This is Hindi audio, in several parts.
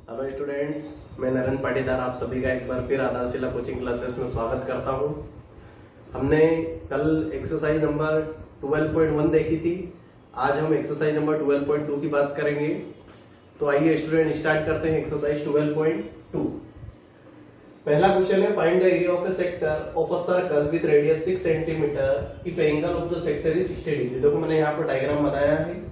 हेलो स्टूडेंट्स, मैं नरेंद्र पाटीदार आप सभी का एक बार फिर आधारशिला कोचिंग क्लासेस में स्वागत करता हूं। हमने कल एक्सरसाइज नंबर 12.1 देखी थी। आज हम एक्सरसाइज नंबर 12.2 की बात करेंगे। तो आइए स्टूडेंट स्टार्ट करते हैं एक्सरसाइज 12.2। पहला क्वेश्चन है, find the area of a sector of a circle with radius 6 centimetre if angle of the sector is 60 degree. देखो मैंने यहाँ पर डायग्राम बनाया है।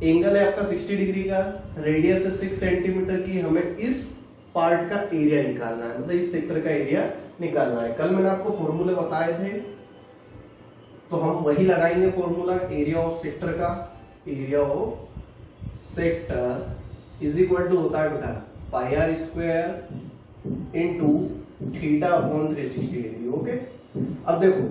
एंगल है आपका 60 डिग्री का, रेडियस है 6 सेंटीमीटर की। हमें इस पार्ट का एरिया निकालना है, मतलब इस सेक्टर का एरिया निकालना है। कल मैंने आपको फॉर्मूले बताए थे, तो हम वही लगाएंगे फॉर्मूला। एरिया ऑफ सेक्टर का, area of sector is equal to होता है बेटा pi R square into theta upon 360 degree. Okay, अब देखो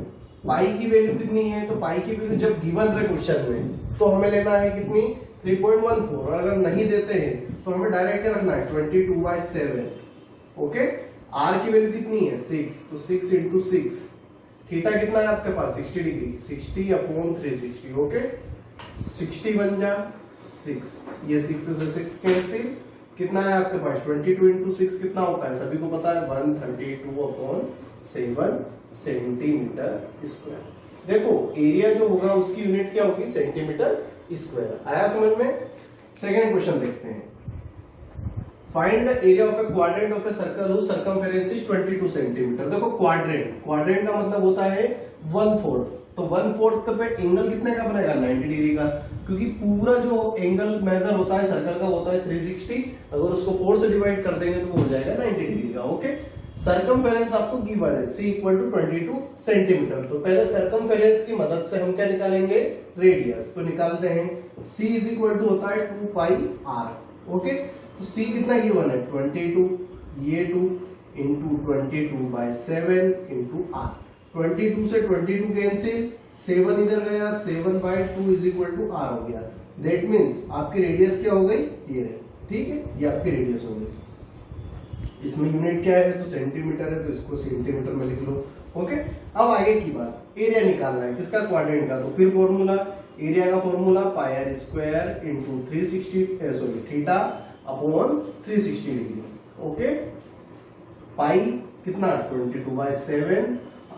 पाई की वैल्यू कितनी है, तो पाई की वैल्यू जब गिवन रहे क्वेश्चन में तो हमें लेना है कितनी 3.14, और अगर नहीं देते हैं तो हमें डायरेक्ट रखना है 22/7। ओके, आर की वैल्यू कितनी है 6, तो 6 इंटू 6। थीटा कितना है आपके पास 60 डिग्री, 60 अपॉन 360। ओके, 60 बन जा 6, ये 6 से 6 कैंसिल। कितना है आपके पास 22 इंटू 6 कितना होता है, सभी को पता है 132/7 सेंटीमीटर स्क्वायर। देखो एरिया जो होगा उसकी यूनिट क्या होगी, सेंटीमीटर स्क्वायर। आया समझ में। सेकेंड क्वेश्चन देखते हैं। Find the area of a quadrant of a circle whose circumference is 22 centimetre. देखो क्वाड्रेंट, क्वाड्रेंट का मतलब होता है 1/4। तो 1/4 पे एंगल कितने का बनेगा 90 डिग्री का, क्योंकि पूरा जो एंगल मेजर होता है सर्कल का होता है 360। अगर उसको 4 से डिवाइड कर देंगे तो वो हो जाएगा 90 डिग्री का। ओके, सर्कमफेरेंस आपको गिवन है c इक्वल टू 22 सेंटीमीटर। तो पहले सर्कमफेरेंस की मदद से हम क्या निकालेंगे, रेडियस। तो निकालते हैं c इज इक्वल टू होता है 2 पाई r। ओके, तो c कितना गिवन है 22, ये 2 इंटू 22/7 इंटू r। 22 से 22 कैंसिल, 7 इधर गया, 7/2 इज इक्वल टू r हो गया। दैट मीन्स आपकी रेडियस क्या हो गई, ये रही। ठीक है, ये आपकी रेडियस हो गई। इसमें यूनिट क्या है, तो सेंटीमीटर है, तो इसको सेंटीमीटर में लिख लो। ओके, अब आगे की बात, एरिया निकालना है किसका, क्वाड्रेंट का। तो फिर फॉर्मूला, एरिया का formula pi R square into 360 theta upon 360 degree. Okay, pi कितना 22/7,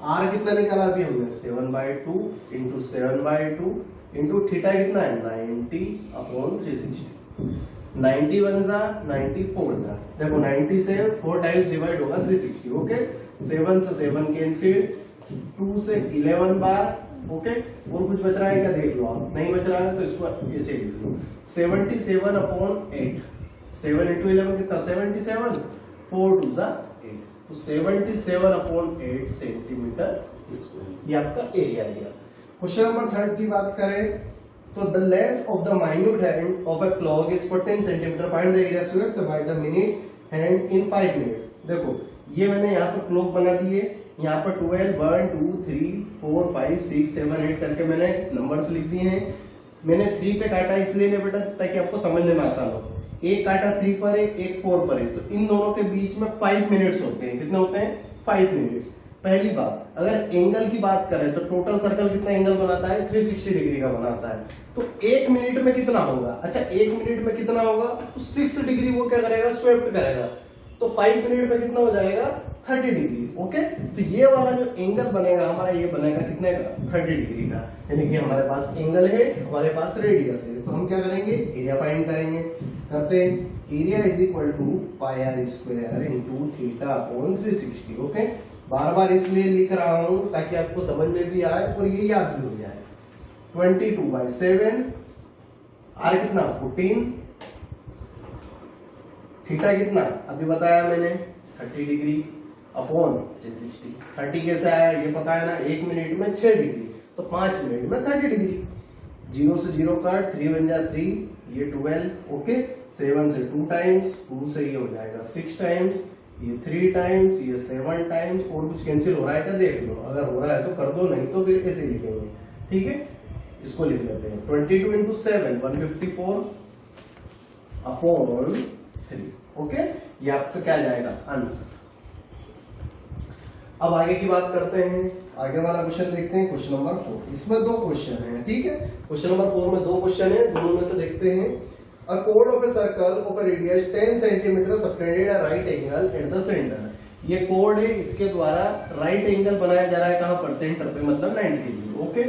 आर कितना निकाला अभी हमने 7/2 इंटू 7/2 इंटू थीटा कितना है 90 अपॉन 360। 90 बन जा 94 जा। देखो 90 से 4 टाइम्स डिवाइड होगा 360। ओके, 7 से 7 कैंसिल, 2 से 11 बार। ओके, और कुछ बच रहा है क्या देख लो आप, नहीं बच रहा है तो इसको ऐसे लिख लो 77/8। 7 इंटू 11 कितना 77, 4 2 जा 8, तो 77/8 सेंटीमीटर स्क्वायर। ये आपका एरिया लिया। क्वेश्चन नंबर 3 की बात करें तो the length of the minute hand of a clock is 14 centimetre. Find the area swept by the minute hand in 5 minutes. देखो ये मैंने यहाँ पर क्लॉक बना दिए, यहाँ पर 12 1 2 3 4 5 6 7 8 करके मैंने नंबर्स लिख दिए हैं। मैंने 3 पे काटा इसलिए नहीं बेटा ताकि आपको समझने में आसान हो। एक काटा 3 पर है, एक 4 पर है, तो इन दोनों के बीच में 5 मिनट्स होते हैं। कितने होते हैं 5 मिनट्स। पहली बात, अगर एंगल की बात करें तो टोटल सर्कल कितना एंगल बनाता है 360 डिग्री का बनाता है। तो 1 मिनट में कितना होगा, अच्छा 1 मिनट में कितना होगा, तो 6 डिग्री वो क्या करेगा, स्वेप्ट करेगा। तो 5 मिनट में कितना हो जाएगा 30 डिग्री। ओके, तो ये वाला जो एंगल बनेगा हमारा, ये बनेगा कितने का 30 डिग्री का। यानी कि हमारे पास एंगल है, हमारे पास रेडियस है, तो हम क्या करेंगे, एरिया फाइंड करेंगे। करते हैं, area is equal to pi R square into theta upon 360। Okay, बार बार इसलिए लिख रहा हूं ताकि आपको समझ में भी आए और ये याद भी हो जाए। 22/7, आर कितना 14, थीटा कितना अभी बताया मैंने 30 डिग्री अपॉन 360। 30 कैसे आया ये पता है ना, 1 मिनट में 6 डिग्री, तो 5 मिनट में 30 डिग्री। 0 से 0 कट, 3 बन जा 3, ये 12। ओके, 7 से 2 टाइम्स, 2 से ये हो जाएगा 6 टाइम्स, ये 3 टाइम्स, ये 7 टाइम्स। और कुछ कैंसिल हो रहा है क्या देख लो, अगर हो रहा है तो कर दो, नहीं तो फिर ऐसे लिखेंगे। ठीक है, इसको लिख लेते हैं 22 इंटू 7 154 अपॉन 3। ओके, ये आपका क्या जाएगा आंसर। अब आगे की बात करते हैं, आगे वाला क्वेश्चन देखते हैं, क्वेश्चन नंबर 4। इसमें 2 क्वेश्चन हैं। ठीक है, क्वेश्चन नंबर 4 में 2 क्वेश्चन है, दोनों में से देखते हैं। A chord of a circle of a radius 10 cm subtended a right angle at the center. ये कोड है, इसके द्वारा राइट एंगल बनाया जा रहा है कहां पर, सेंटर पे, मतलब 90 degree. Okay,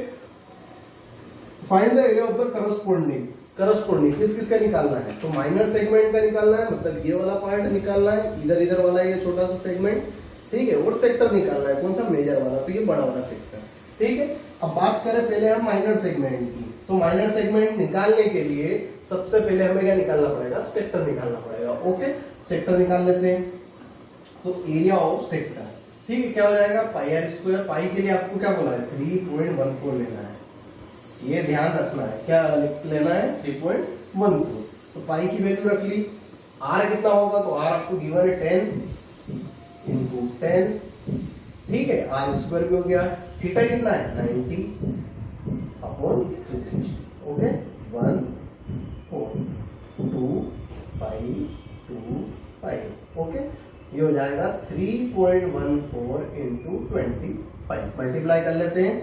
find the area of the corresponding किस किस का निकालना है, तो माइनर सेगमेंट का निकालना है, मतलब ये वाला पार्ट निकालना है, इधर इधर वाला ये छोटा सा सेगमेंट, ठीक है, और सेक्टर निकालना है, कौन सा, मेजर वाला, तो ये बड़ा वाला सेक्टर, ठीक है। अब बात करें पहले हम माइनर सेगमेंट की, तो माइनर सेगमेंट निकालने के लिए सबसे पहले हमें क्या निकालना पड़ेगा, सेक्टर निकालना पड़ेगा। ओके, सेक्टर निकाल लेते हैं। तो एरिया ऑफ सेक्टर, ठीक है, क्या हो जाएगा, पाई आर स्क्वायर। पाई के लिए आपको क्या बोला है, 3.14 लेना है, ये ध्यान रखना है, क्या लेना है, 3.14। तो पाई की वैल्यू रख ली। आर कितना होगा, तो आर आपको गिवन है 10 इंटू 10, ठीक है, आर स्क्वायर भी हो गया। थीटा कितना है, 90 अपॉन 360। ओके, 1 4 2 5 2 5। ओके, ये हो जाएगा 3.14 इंटू 25। मल्टीप्लाई कर लेते हैं,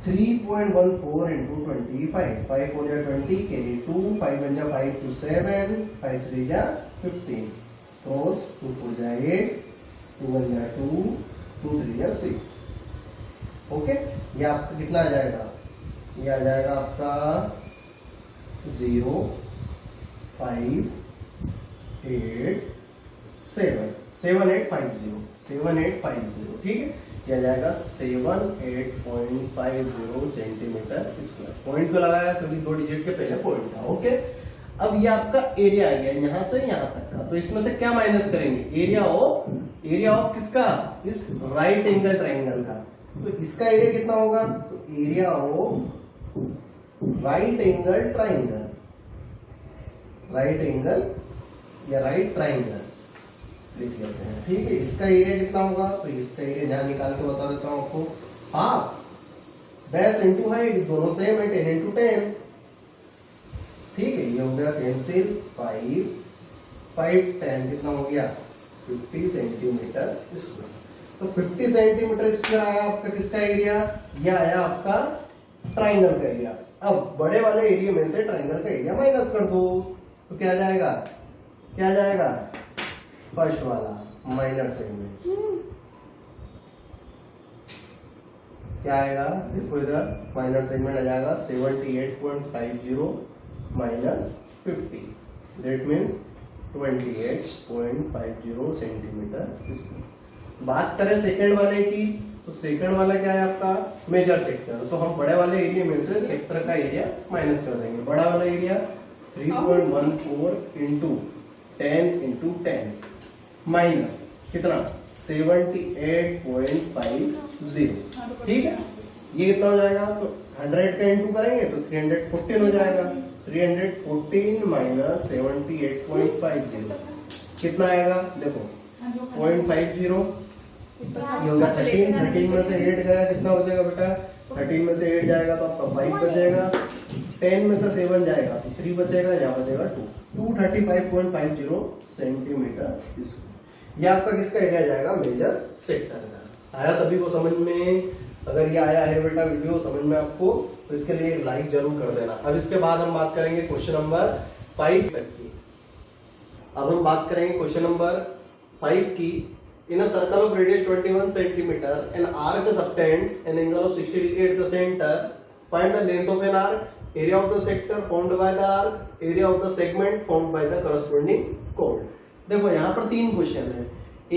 3.14 इंटू 25, 5 हो जाए 20, कैरी 2, 5 बन जा 5 2 7, 5 3 जा 15, क्रॉस 2 हो जाए 8, 2 बन जा 2, 2 3 जा 6। ओके, ये आपका कितना आ जाएगा, ये आ जाएगा आपका 0 5 8 7 7850 7850, ठीक है, क्या जाएगा 78.50 सेंटीमीटर स्क्वायर। पॉइंट को लगाया क्योंकि 2 डिजिट के पहले पॉइंट था। ओके, अब ये आपका एरिया आ गया यहां से यहां तक का, तो इसमें से क्या माइनस करेंगे, एरिया ऑफ किसका, इस राइट एंगल ट्राइंगल का। तो इसका एरिया कितना होगा, तो area of right angle triangle, right angle या राइट ट्राइंगल लिख लेते हैं, ठीक है। इसका एरिया कितना होगा, तो इसका एरिया यहां निकाल के बता देता हूं आपको, हाफ बेस इंटू हाइट, दोनों सेम है, 10 इंटू 10, ठीक है। ये हो गया कैंसिल, 5 10 कितना हो गया, 50 सेंटीमीटर स्क्वायर। तो 50 सेंटीमीटर स्क्वायर आया आपका किसका एरिया, यह आया आपका ट्राइंगल का एरिया। अब बड़े वाले एरिया में से ट्राइंगल का एरिया माइनस कर दो, तो क्या जाएगा, क्या जाएगा, फर्स्ट वाला माइनर सेगमेंट, क्या आएगा, देखो इधर माइनर सेगमेंट आ जाएगा 78.50 minus 50, that means 28.50 centimetre square. बात करें सेकंड वाले की, तो सेकंड वाला क्या है आपका, मेजर सेक्टर। तो हम बड़े वाले एरिया में से सेक्टर का एरिया माइनस कर देंगे। बड़ा वाला एरिया 3.14 इंटू 10 इंटू 10 माइनस कितना, 78.50, ठीक है। ये कितना हो जाएगा, तो 100 का इंटू करेंगे तो 314 हो जाएगा। 314 माइनस 78.50 कितना आएगा, देखो 0.50, ये होगा 13 में से 8 गया, कितना बचेगा बेटा, 13 में से 8 जाएगा तो आपका 5 बचेगा, 10 में से 7 जाएगा तो 3 बचेगा, यहाँ बचेगा 235.50 सेंटीमीटर स्क्वायर। ये आपका किसका एरिया जाएगा, मेजर सेक्टर का। आया सभी को समझ में, अगर ये आया है बेटा वीडियो समझ में आपको, तो इसके लिए लाइक जरूर कर देना। अब इसके बाद हम बात करेंगे क्वेश्चन नंबर 5 तक की। अब हम बात करेंगे क्वेश्चन नंबर 5 की। In a circle of radius 21 centimeter, an arc subtends an angle of 60 degree at the center. Find the length of an arc, area of the sector formed by the arc, area of the segment formed by the corresponding chord. देखो यहाँ पर 3 क्वेश्चन है।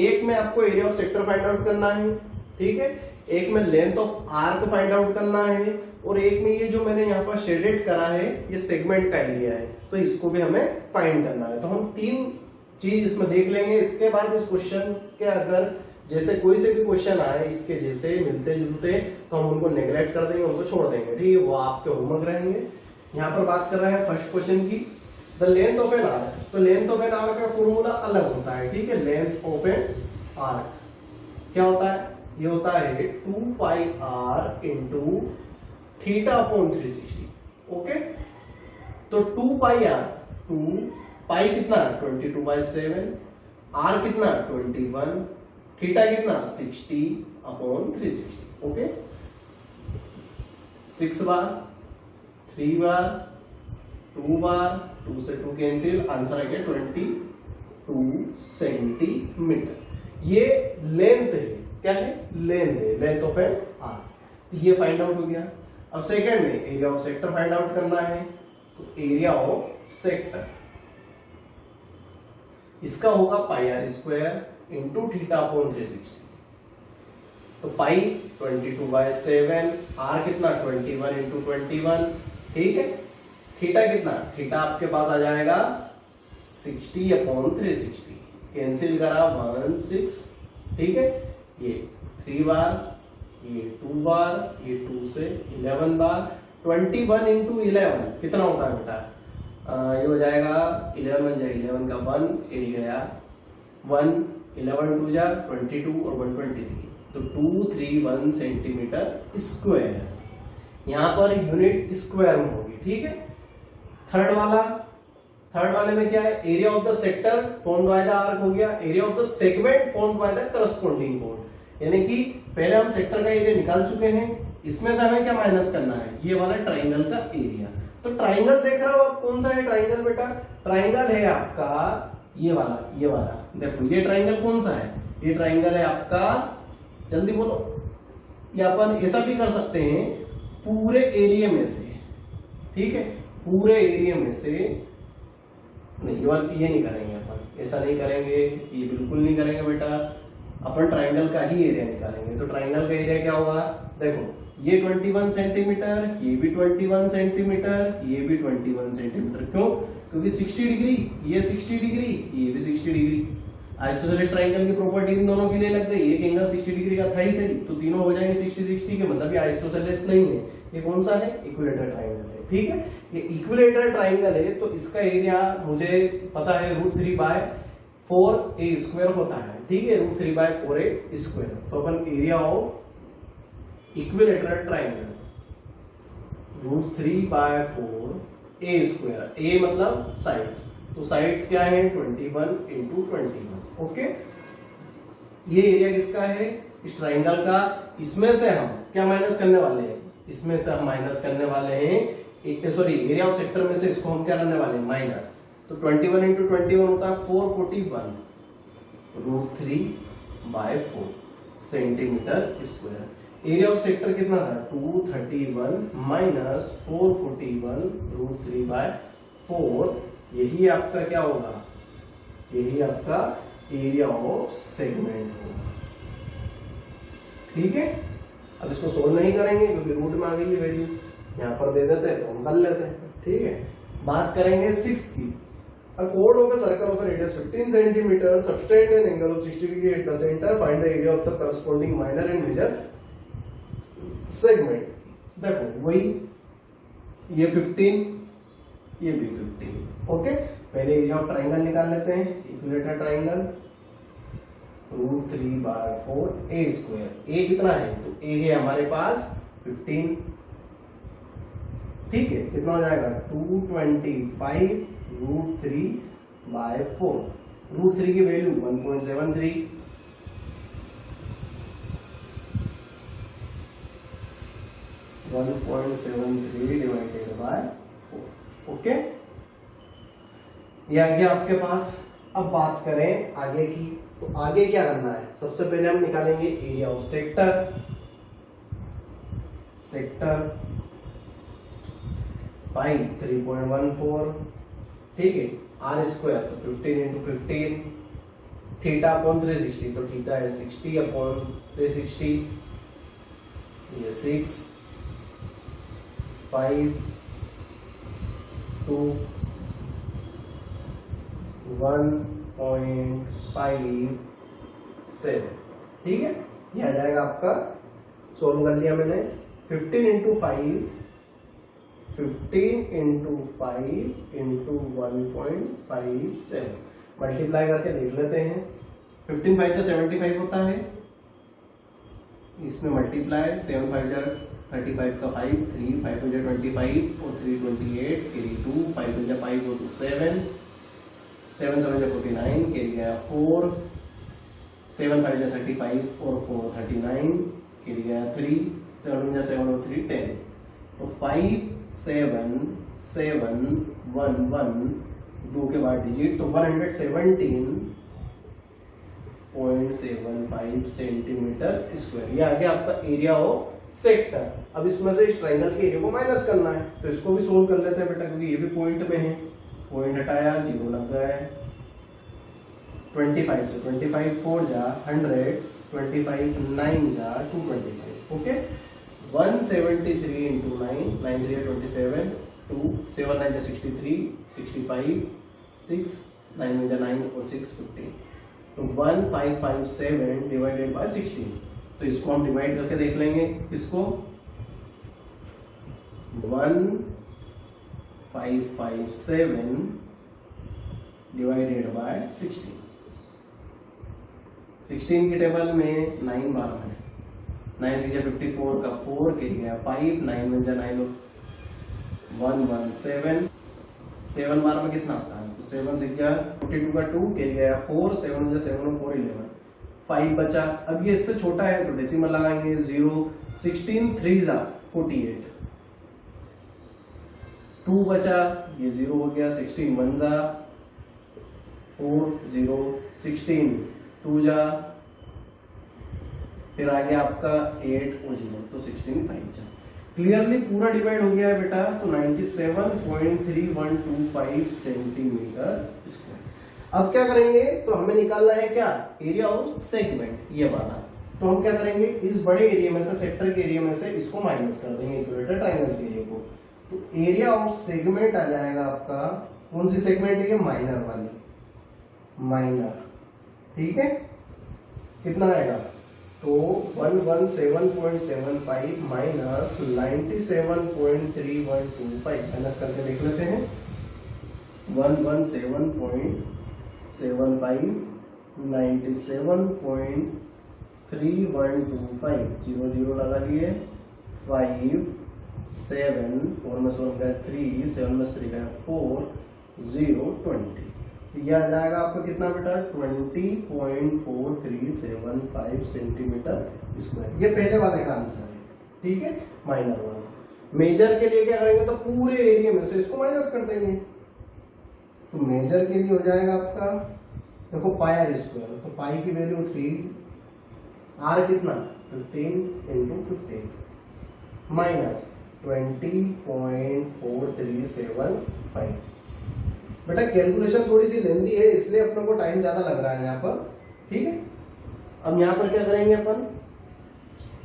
एक में आपको area of sector find out करना है, ठीक है, एक में length of arc find out करना है, और एक में ये जो मैंने यहाँ पर शेडेड करा है ये सेगमेंट का एरिया है, तो इसको भी हमें फाइंड करना है। तो हम 3 चीज इसमें देख लेंगे। इसके बाद इस क्वेश्चन के अगर जैसे कोई से भी क्वेश्चन आए इसके जैसे मिलते जुलते, तो हम उनको नेग्लेक्ट कर देंगे, उनको छोड़ देंगे, ठीक है, वो आपके होमवर्क रहेंगे। यहाँ पर बात कर रहे हैं फर्स्ट क्वेश्चन की, the length of an arc. तो लेंथ ऑफ एन आर्क का फॉर्मूला अलग होता है, ठीक है। लेंथ ऑफ एन आर्क क्या होता है, ये होता है 2 pi R into theta upon 360। Okay, तो 2 पाई आर, 2 पाई कितना 22/7, आर कितना 21, थीटा कितना 60 अपॉन 360। ओके, 6 बार, 3 बार, 2 बार, 2 से 2 कैंसिल, आंसर आ गया 22 सेंटीमीटर। ये लेंथ है, क्या है? लेंथ है, लेंथ ऑफ एन आर्क। तो ये फाइंड आउट हो गया। अब सेकंड में area of sector find out करना है, तो एरिया ऑफ सेक्टर इसका होगा pi R square into theta upon 360। तो पाई 22/7, आर कितना 21 इंटू 21, ठीक है। थीटा कितना, थीटा आपके पास आ जाएगा 60 अपॉन 360, कैंसिल करा 1 6, ठीक है। ये 3 बार, ये 2 बार, ये 2 से 11 बार, 21 इंटू 11 कितना होता है बेटा? ये हो जाएगा 11 बन जाएगा, 11 का 1 एरी गया 1, 11 2 जा 22 और 123, तो 231 सेंटीमीटर स्क्वायर। यहां पर यूनिट स्क्वायर में होगी, ठीक है। थर्ड वाले में क्या है? Area of the sector formed by the arc हो गया, area of the segment formed by the corresponding code. यानी कि पहले हम सेक्टर का एरिया निकाल चुके हैं, इसमें से हमें क्या माइनस करना है? ये वाला ट्राइंगल का एरिया। तो ट्राइंगल देख रहे हो आप, कौन सा है ट्राइंगल बेटा? ट्राइंगल है आपका ये वाला। देखो ये ट्राइंगल कौन सा है? ये ट्राइंगल है आपका, जल्दी बोलो। ये अपन ऐसा भी कर सकते हैं, पूरे एरिया में से, ठीक है, पूरे एरिया में से नहीं, ये नहीं करेंगे अपन, ऐसा नहीं करेंगे, ये बिल्कुल नहीं करेंगे बेटा। अपन ट्राइंगल का ही एरिया निकालेंगे। तो ट्राइंगल का एरिया क्या होगा? देखो ये 21 सेंटीमीटर, ये भी 21 सेंटीमीटर, ये भी 21 सेंटीमीटर। क्यों? क्योंकि 60 डिग्री, ये 60 डिग्री, ये भी 60 डिग्री। आइसोसेलेस ट्राइंगल की प्रॉपर्टी इन दोनों के लिए लग गई। एक एंगल 60 डिग्री का था ही सही, तो तीनों हो जाएंगे 60-60 के, मतलब ये आइसोसेलेस नहीं है। ये कौन सा है? इक्विलेटरल ट्राइंगल है, ठीक है। ये इक्विलेटरल ट्राइंगल है, तो इसका एरिया मुझे पता है √3/4a² होता है, ठीक है, √3/4a²। तो अपन area of equilateral triangle √3/4a², a मतलब साइड्स, तो साइड्स क्या है? 21 इंटू 21, ओके। ये एरिया किसका है? इस ट्राइंगल का। इसमें से हम क्या माइनस करने वाले हैं? इसमें से हम माइनस करने वाले हैं, सॉरी, एरिया ऑफ सेक्टर में से इसको हम क्या करने वाले हैं? माइनस। तो 21 इंटू 21 होता है 441, √3/4 centimetre square. Area of sector कितना था? 231 माइनस 441 √3/4, यही आपका क्या होगा? यही आपका एरिया ऑफ सेगमेंट होगा, ठीक है। अब इसको सोल्व नहीं करेंगे क्योंकि रूट में आ गई है वैल्यू, यहां पर दे देते हैं तो हम कर लेते हैं, ठीक है। बात करेंगे 6 की। A chord of a circle of a radius 15 centimeter subtend an angle of 60 degree at the center. Find the area of the corresponding minor and major segment. देखो वही, ये 15, ये भी 15, ओके। पहले एरिया ऑफ ट्राइंगल निकाल लेते हैं, इक्विलेटरल ट्राइंगल √3/4a²। a कितना है? तो a है हमारे पास 15, ठीक है। कितना हो जाएगा? 225 √3/4। √3 की वैल्यू 1.73, 1.73 डिवाइडेड बाय 4, ओके। ये आ गया आपके पास। अब बात करें आगे की, तो आगे क्या करना है? सबसे पहले हम निकालेंगे एरिया ऑफ सेक्टर। पाई 3.14, ठीक है। आर स्क्वायर तो 15 इंटू 15, थीटा अपॉन 360, तो थीटा है 60 अपॉन 360, ये 6 5 2 1.57, ठीक है। ये आ जाएगा आपका, सोल्व कर लिया मैंने। 15 इंटू 5 इंटू 1.57 मल्टीप्लाई करके देख लेते हैं। 15 5 का 75 होता है, इसमें मल्टीप्लाई 7 5 जा 35 का 5, 3 5 जा 25 और 3 28, कैरी 2 5 जा 5 go to 7 7 7 जा 49, कैरी गया 4 7 5 जा 35 और 4 39, कैरी गया 3 7 जा 7 और 3 10। तो 5 7 7 2 के बाद डिजिट, तो 117.75 सेंटीमीटर स्क्वायर। ये आ गया आपका एरिया ऑफ सेक्टर। अब इसमें से इस ट्रायंगल के एरिया को माइनस करना है, तो इसको भी सोल्व कर लेते हैं बेटा, क्योंकि ये भी पॉइंट में है। पॉइंट हटाया, 0 लग गया है। 25 से 25 4 जा 100, 25 9 जा 225। ओके, 173 इंटू 9, 9 3 27, 2 7 9 63, 65 6 9 में 9 और 6 15, तो 1557 डिवाइडेड बाय 16। तो इसको हम डिवाइड करके देख लेंगे। इसको 1557 डिवाइडेड बाय 16। 16 की टेबल में 9 बार है, 9 6 54 का 4 के गया 5, 9 में 9 117, 7 बार में कितना आता है, तो 7 6 42 का 2 के गया 4, 7 में 7 और 4 11, 5 बचा। अब ये इससे छोटा है तो डेसिमल लगाएंगे, 0 16 3 जा 48, 2 बचा, ये 0 हो गया, 16 1 जा 4 0, 16 2 जा, फिर आ गया आपका 8 और 0, तो 16 5 जा। क्लियरली पूरा डिवाइड हो गया है बेटा, तो 97.3125 सेंटीमीटर स्क्वायर। अब क्या करेंगे, तो हमें निकालना है क्या, एरिया ऑफ सेगमेंट, ये वाला। तो हम क्या करेंगे, इस बड़े एरिया में से, सेक्टर के एरिया में से इसको माइनस कर देंगे, इक्वेटर ट्रायंगल के एरिया को। तो एरिया ऑफ सेगमेंट आ जाएगा आपका, कौन सी सेगमेंट है, माइनर वाली, माइनर, ठीक है। कितना आएगा, तो 117.75 माइनस 97.3125, माइनस करके देख लेते हैं। 117.75 97.3125, 0 0 लगा दिए, 5 7 4 में 7 गया 3, 7 में 3 गया 4, 0 20। ये आ जाएगा आपको कितना बेटा, 20.4375 सेंटीमीटर स्क्वायर। ये पहले वाले का आंसर है, ठीक है, माइनर वाला। मेजर के लिए क्या करेंगे, तो पूरे एरिया में से इसको माइनस कर देंगे। तो मेजर के लिए हो जाएगा आपका, देखो पाई आर स्क्वायर, तो पाई की वैल्यू 3, आर कितना 15 इंटू 15 माइनस 20.4375। बेटा कैलकुलेशन थोड़ी सी लेंदी है, इसलिए अपने को टाइम ज्यादा लग रहा है यहाँ पर, ठीक है। अब यहाँ पर क्या करेंगे अपन,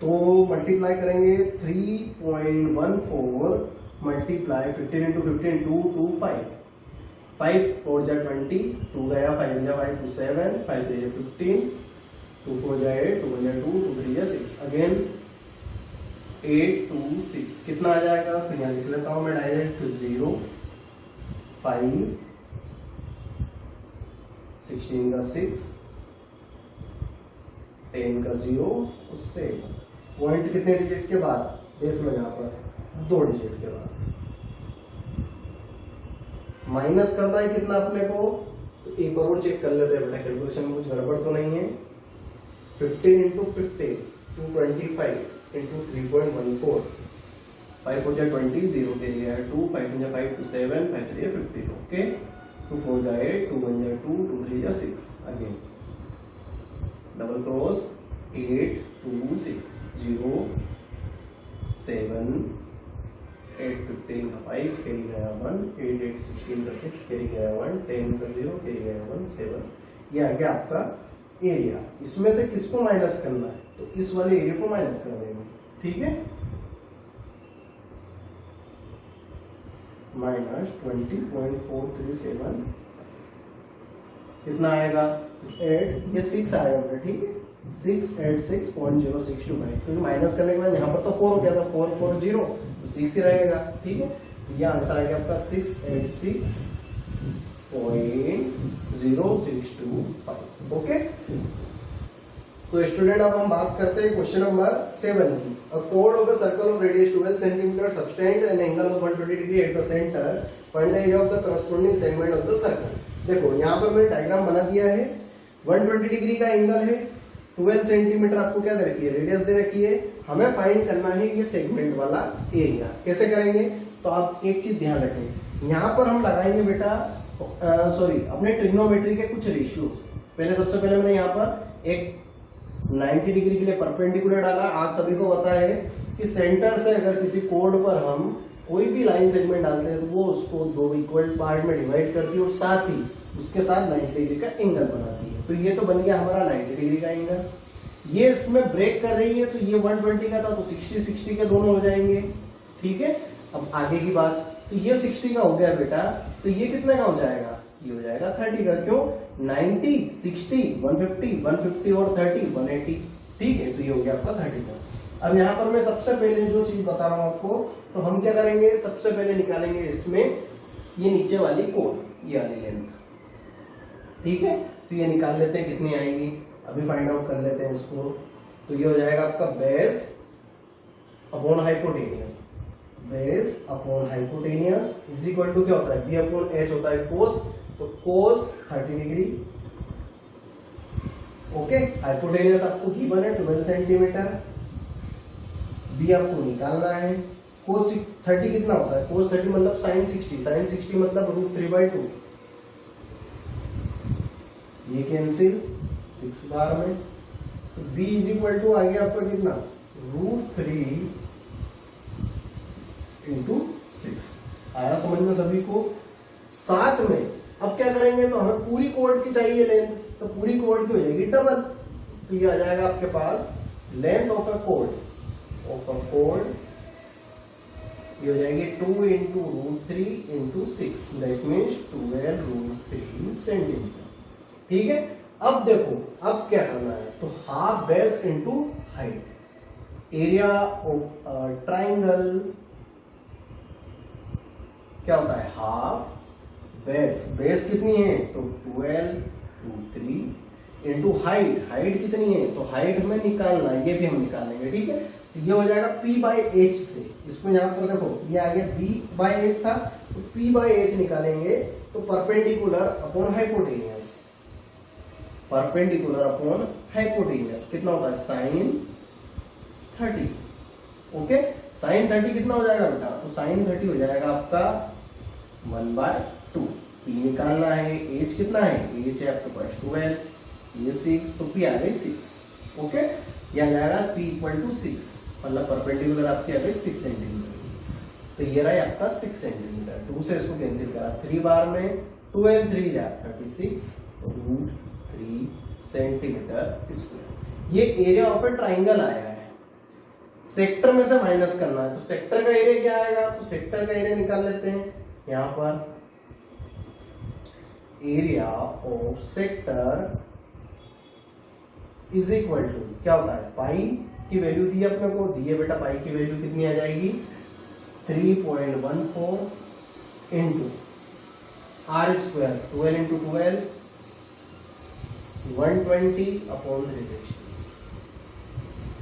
तो मल्टीप्लाई करेंगे 3.14 मल्टीप्लाई 15 इंटू 15 225, 5 4 जा 20, 2 गया 5 जा 5 2 7, 5 3 जा 15, 2 4 जा 8, 2 1 जा 2, 2 3 जा 6, अगेन 8 2 6 कितना आ जाएगा, फिर यहाँ लिख लेता हूँ मैं डायरेक्ट, 0 5 16 का 6, 10 का 0, उससे पॉइंट कितने डिजिट के बाद देख लो, यहाँ पर 2 डिजिट के बाद माइनस करना है कितना अपने को, तो एक बार और चेक कर लेते हैं बेटा, कैलकुलेशन में कुछ गड़बड़ तो नहीं है। 15 इंटू 15 225 इंटू 3.14, 5 4 जा 20, 0 के लिए है 2, 5 जा 5 2 7, 5 3 जा 15, ओके। 2 4 जा 8, 2 1 जा 2, 2 3 जा 6, अगेन डबल क्रॉस 8 2 6 0 7 8 15 का 5 कैरी गया 1, 8 8 16 का 6 कैरी गया 1, 10 का 0 कैरी गया 1, 7। ये आ गया आपका एरिया। इसमें से किसको माइनस करना है, तो इस वाले एरिया को माइनस कर देंगे, ठीक है। माइनस 20.437 कितना आएगा, 8, ये 6 आएगा, ठीक है, 686.0625, क्योंकि माइनस करने के बाद यहाँ पर तो 4 हो गया था, 4 4 0, तो 6 ही रहेगा, ठीक है। ये आंसर आ गया आपका 686.0625, ओके। तो स्टूडेंट अब हम बात करते हैं क्वेश्चन नंबर 7 की। अ chord of a circle of radius 12 cm subtends an angle of 120 degree at the center. Find the area of the corresponding segment of the circle. देखो यहाँ पर मैंने डायग्राम बना दिया है, 120 डिग्री का एंगल है, 12 सेंटीमीटर आपको क्या दे रखी है, रेडियस दे रखी है। हमें फाइंड करना है ये सेगमेंट वाला एरिया। कैसे करेंगे, तो आप एक चीज ध्यान रखें, यहाँ पर हम लगाएंगे बेटा सॉरी अपने ट्रिग्नोमेट्री के कुछ रेशियोज। पहले सबसे पहले मैंने यहाँ पर एक 90 डिग्री के लिए परपेंडिकुलर डाला। आप सभी को पता है कि सेंटर से अगर किसी कोड पर हम कोई भी लाइन सेगमेंट डालते हैं तो वो उसको दो इक्वल पार्ट में डिवाइड करती है और साथ ही उसके साथ 90 डिग्री का एंगल बनाती है। तो ये तो बन गया हमारा 90 डिग्री का एंगल। ये इसमें ब्रेक कर रही है तो ये 120 का था तो 60 के दोनों हो जाएंगे। ठीक है, अब आगे की बात, तो ये 60 का हो गया बेटा, तो ये कितने का हो जाएगा? ये हो जाएगा 30 का। क्यों? 90, 60, 150 और 30, 180। ठीक है, तो ये हो गया आपका 30 का। अब यहाँ पर मैं सबसे पहले जो चीज बता रहा हूं आपको, तो हम क्या करेंगे, सबसे पहले निकालेंगे इसमें ये नीचे वाली कोण, ये वाली लेंथ। ठीक है, तो ये निकाल लेते हैं कितनी आएगी, अभी फाइंड आउट कर लेते हैं इसको। तो ये हो जाएगा आपका base upon hypotenuse, base upon hypotenuse is equal to क्या होता है, बी अपॉन एच होता है कोस, तो कोस 30 डिग्री। ओके, हाइपोटेनियस आपको गिवन है 12 सेंटीमीटर, बी आपको निकालना है। कोस 30 कितना होता है, कोस 30 मतलब साइन 60, साइन 60 मतलब √3/2, ये कैंसिल 6 बार में, तो b इज इक्वल टू आ गया आपका कितना, √3 × 6। आया समझ में सभी को? साथ में अब क्या करेंगे, तो हमें पूरी कोड की चाहिए लेंथ, तो पूरी कोड की हो जाएगी डबल, तो ये आ जाएगा आपके पास लेंथ ऑफ अ कोड, ये हो जाएगी 2 × √3 × 6, दैट मीन्स 12√3 सेंटीमीटर। ठीक है, अब देखो अब क्या करना है, तो half base into height, area of triangle क्या होता है, हाफ बेस, बेस कितनी है, तो 12√3 इंटू हाइट, हाइट कितनी है, तो हाइट हमें निकालना है, ये भी हम निकालेंगे। ठीक है, तो ये हो जाएगा p/h से, इसको यहाँ पर देखो ये आ गया b/h था, तो p/h निकालेंगे, तो perpendicular upon hypotenuse, perpendicular upon hypotenuse कितना होता है, साइन 30। ओके, साइन 30 कितना हो जाएगा बेटा, तो साइन 30 हो जाएगा आपका 1/2। p निकालना है, h कितना है, h है आपके पास 12, ये 6, तो p आ गई 6। ओके, यह आ जाएगा p = 6, मतलब परपेंडिकुलर आपकी आ गई 6 सेंटीमीटर, तो ये रहा आपका 6 सेंटीमीटर। 2 से इसको कैंसिल करा 3 बार में, 12 3 जा 36 √3 सेंटीमीटर स्क्वायर। ये एरिया ऑफ ए ट्राइंगल आया है, सेक्टर में से माइनस करना है, तो सेक्टर का एरिया क्या आएगा, तो सेक्टर का एरिया निकाल लेते हैं। यहां पर area of sector is equal to क्या होता है, पाई की वैल्यू दी अपने को, दी है बेटा, पाई की वैल्यू कितनी आ जाएगी, 3.14 इंटू r², 12 × 12 120/360,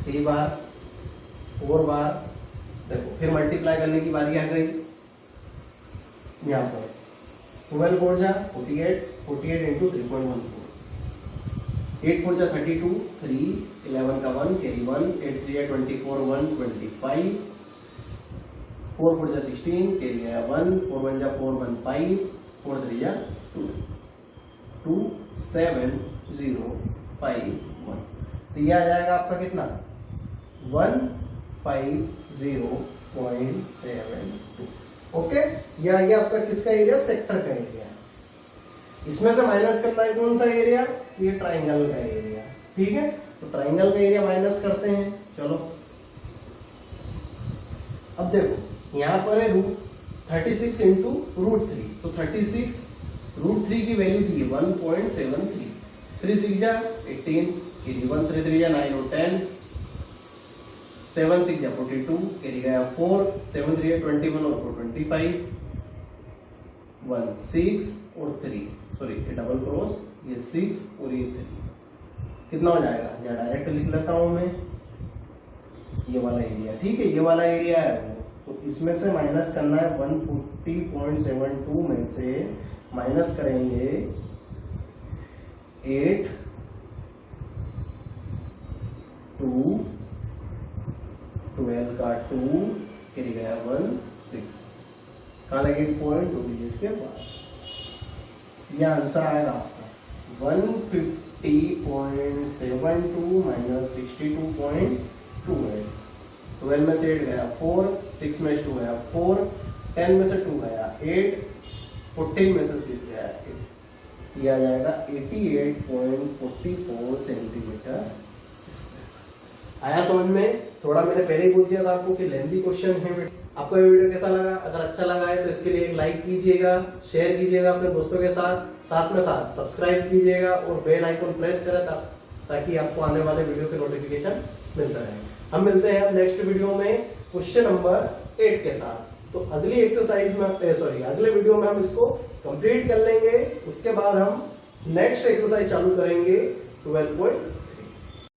3 बार 4 बार, देखो फिर मल्टीप्लाई करने की बारी आ गई। यहाँ पर 12 4 जा 48, 48 × 3.14, 8 4 जा 32, 3 11 का 1 कैरी 1, 8 3 24, 1 25, 4 4 जा 16 कैरी आया 1, 4 1 जा 4 1 5, 4 3 जा 2 2 7 0 5 1, तो ये आ जाएगा आपका कितना 150.72। ओके, ये आ गया आपका किसका एरिया, सेक्टर का एरिया। इसमें से माइनस करना है कौन सा एरिया, ये ट्राइंगल का एरिया। ठीक है, तो ट्राइंगल का एरिया माइनस करते हैं। चलो अब देखो यहां पर है 36 × √3, तो 36 √3 की वैल्यू दी 1.73, 3 6 जा 18, 1 3 3 जा 9 और 10, 7 6 जा 42, कैरी गया 4, 7 3 21 और 4 25, 1 6 और 3, सॉरी ये डबल क्रॉस, ये 6 और ये 3, कितना हो जाएगा, या डायरेक्ट लिख लेता हूं मैं, ये वाला एरिया। ठीक है, ये वाला एरिया है वो, तो इसमें से माइनस करना है 140.72 में से माइनस करेंगे 8 2 12 का 2 कैरी गया 1 6, कहाँ लगेगी पॉइंट 2 डिजिट के बाद। ये आंसर आएगा आपका 150.72 माइनस 62.28। 12 में से 8 गया 4, 6 में से 2 गया 4, 10 में से 2 गया 8, 14 में से 6 गया 8। ये आ जाएगा 88.44 सेंटीमीटर। आया समझ में? थोड़ा मैंने पहले ही बोल दिया था आपको कि लेंथी क्वेश्चन है। आपको ये वीडियो कैसा लगा? अगर अच्छा लगा है तो इसके लिए एक लाइक कीजिएगा, शेयर कीजिएगा अपने दोस्तों के साथ, साथ में साथ सब्सक्राइब कीजिएगा और बेल आइकन प्रेस करें ताकि आपको आने वाले वीडियो के नोटिफिकेशन मिलता रहे। हम मिलते हैं अब नेक्स्ट वीडियो में क्वेश्चन नंबर 8 के साथ। तो अगली एक्सरसाइज में अगले वीडियो में हम इसको कंप्लीट कर लेंगे। उसके बाद हम नेक्स्ट एक्सरसाइज चालू करेंगे 12.5।